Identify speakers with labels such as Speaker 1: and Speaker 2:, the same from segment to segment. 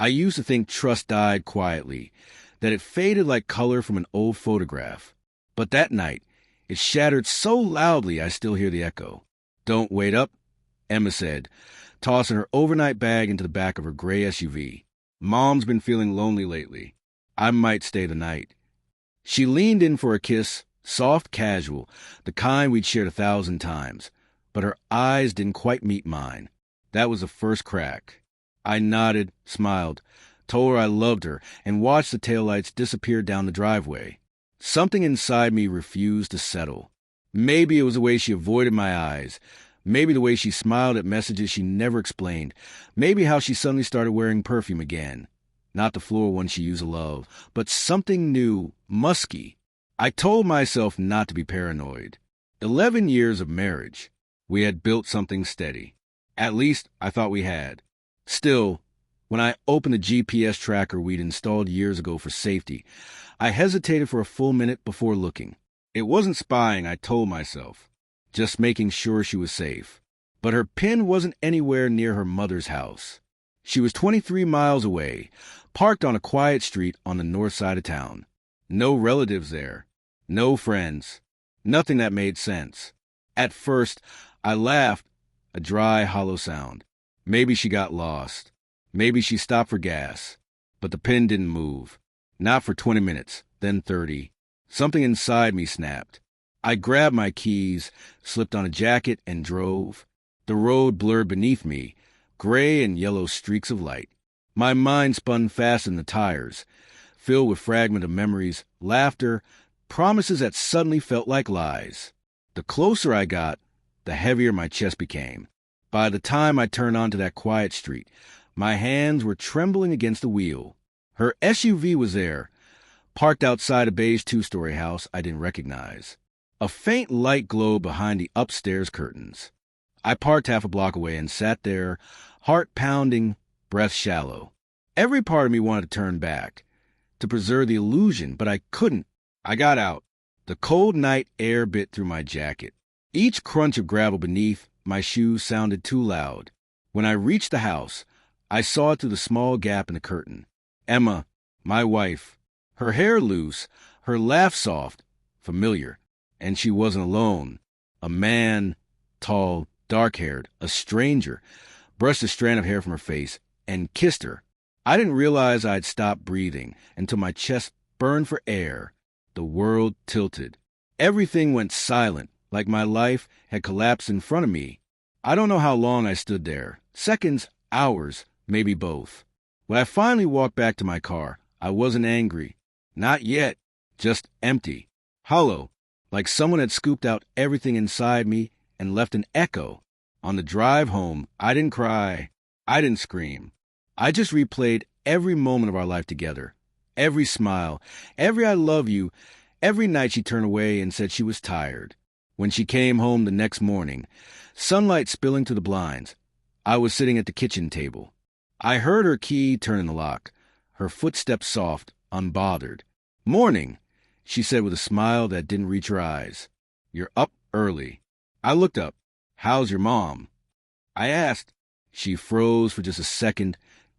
Speaker 1: I used to think trust died quietly, that it faded like color from an old photograph. But that night, it shattered so loudly I still hear the echo. "Don't wait up," Emma said, tossing her overnight bag into the back of her gray SUV. "Mom's been feeling lonely lately. I might stay the night." She leaned in for a kiss, soft, casual, the kind we'd shared 1,000 times. But her eyes didn't quite meet mine. That was the first crack. I nodded, smiled, told her I loved her, and watched the taillights disappear down the driveway. Something inside me refused to settle. Maybe it was the way she avoided my eyes. Maybe the way she smiled at messages she never explained. Maybe how she suddenly started wearing perfume again. Not the floral one she used to love, but something new, musky. I told myself not to be paranoid. 11 years of marriage. We had built something steady. At least, I thought we had. Still, when I opened the GPS tracker we'd installed years ago for safety, I hesitated for a full minute before looking. It wasn't spying, I told myself. Just making sure she was safe. But her pin wasn't anywhere near her mother's house. She was 23 miles away, parked on a quiet street on the north side of town. No relatives there. No friends. Nothing that made sense. At first, I laughed, a dry, hollow sound. Maybe she got lost. Maybe she stopped for gas. But the pin didn't move. Not for 20 minutes, then 30. Something inside me snapped. I grabbed my keys, slipped on a jacket, and drove. The road blurred beneath me, gray and yellow streaks of light. My mind spun fast in the tires, filled with fragments of memories, laughter, promises that suddenly felt like lies. The closer I got, the heavier my chest became. By the time I turned onto that quiet street, my hands were trembling against the wheel. Her SUV was there, parked outside a beige two-story house I didn't recognize. A faint light glowed behind the upstairs curtains. I parked half a block away and sat there, heart pounding, breath shallow. Every part of me wanted to turn back, to preserve the illusion, but I couldn't. I got out. The cold night air bit through my jacket. Each crunch of gravel beneath my shoes sounded too loud. When I reached the house, I saw it through the small gap in the curtain. Emma, my wife. Her hair loose, her laugh soft, familiar. And she wasn't alone. A man, tall, dark-haired, a stranger, brushed a strand of hair from her face and kissed her. I didn't realize I'd stopped breathing until my chest burned for air. The world tilted. Everything went silent, like my life had collapsed in front of me. I don't know how long I stood there. Seconds, hours, maybe both. When I finally walked back to my car, I wasn't angry. Not yet. Just empty. Hollow. Like someone had scooped out everything inside me and left an echo. On the drive home, I didn't cry. I didn't scream. I just replayed every moment of our life together. Every smile, every I love you, every night she turned away and said she was tired. When she came home the next morning, sunlight spilling through the blinds, I was sitting at the kitchen table. I heard her key turn in the lock, her footsteps soft, unbothered. "Morning," she said with a smile that didn't reach her eyes. "You're up early." I looked up. "How's your mom?" I asked. She froze for just a second,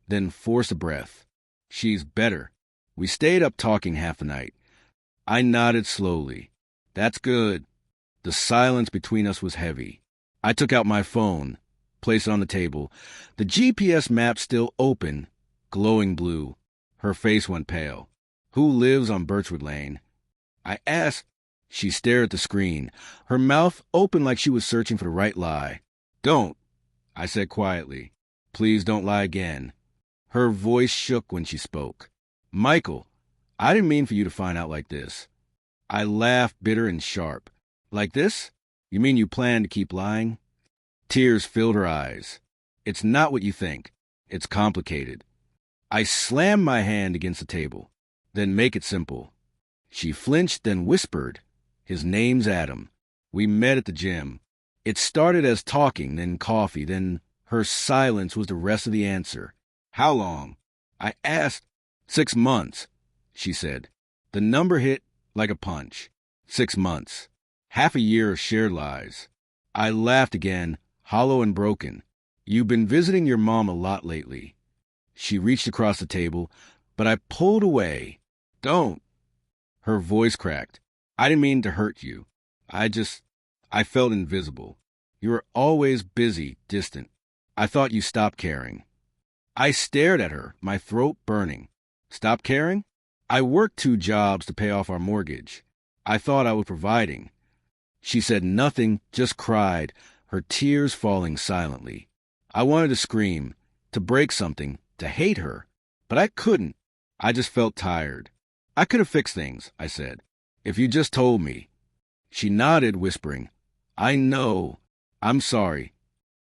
Speaker 1: then forced a breath. "She's better." We stayed up talking half the night. I nodded slowly. "That's good." The silence between us was heavy. I took out my phone, placed it on the table. The GPS map still open, glowing blue. Her face went pale. "Who lives on Birchwood Lane?" I asked. She stared at the screen, her mouth open like she was searching for the right lie. "Don't," I said quietly. "Please don't lie again." Her voice shook when she spoke. "Michael, I didn't mean for you to find out like this." I laughed, bitter and sharp. "Like this? You mean you plan to keep lying?" Tears filled her eyes. "It's not what you think. It's complicated." I slammed my hand against the table. "Then make it simple." She flinched, then whispered, "His name's Adam. We met at the gym." It started as talking, then coffee, then her silence was the rest of the answer. "How long?" I asked. 6 months, she said. The number hit like a punch. 6 months. Half a year of shared lies. I laughed again, hollow and broken. "You've been visiting your mom a lot lately." She reached across the table, but I pulled away. Don't. Her voice cracked. I didn't mean to hurt you. I felt invisible. You were always busy, distant. I thought you stopped caring. I stared at her, my throat burning. Stop caring? I worked 2 jobs to pay off our mortgage. I thought I was providing. She said nothing, just cried, her tears falling silently. I wanted to scream, to break something, to hate her, but I couldn't. I just felt tired. I could have fixed things, I said, if you just told me. She nodded, whispering, I know. I'm sorry.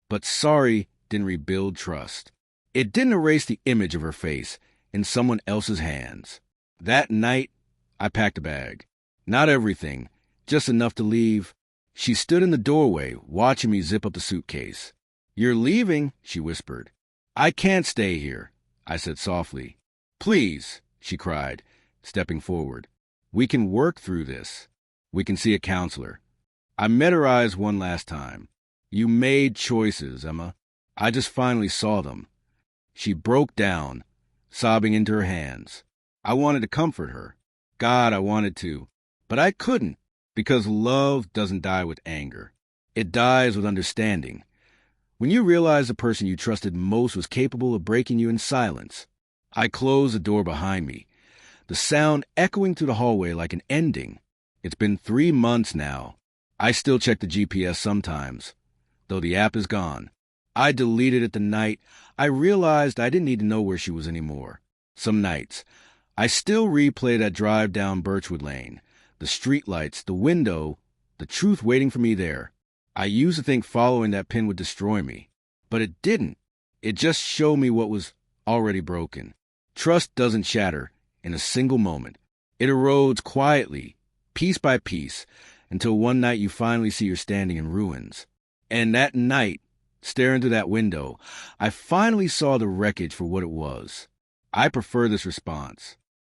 Speaker 1: But sorry didn't rebuild trust. It didn't erase the image of her face in someone else's hands. That night, I packed a bag. Not everything, just enough to leave. She stood in the doorway, watching me zip up the suitcase. You're leaving, she whispered. I can't stay here, I said softly. Please, she cried, stepping forward. We can work through this. We can see a counselor. I met her eyes one last time. You made choices, Emma. I just finally saw them. She broke down, sobbing into her hands. I wanted to comfort her. God, I wanted to. But I couldn't, because love doesn't die with anger. It dies with understanding. When you realize the person you trusted most was capable of breaking you in silence. I closed the door behind me, the sound echoing through the hallway like an ending. It's been 3 months now. I still check the GPS sometimes, though the app is gone. I deleted it the night I realized I didn't need to know where she was anymore. Some nights, I still replay that drive down Birchwood Lane, the streetlights, the window, the truth waiting for me there. I used to think following that pin would destroy me, but it didn't. It just showed me what was already broken. Trust doesn't shatter in a single moment. It erodes quietly, piece by piece, until one night you finally see you're standing in ruins. And that night, staring through that window, I finally saw the wreckage for what it was. I prefer this response.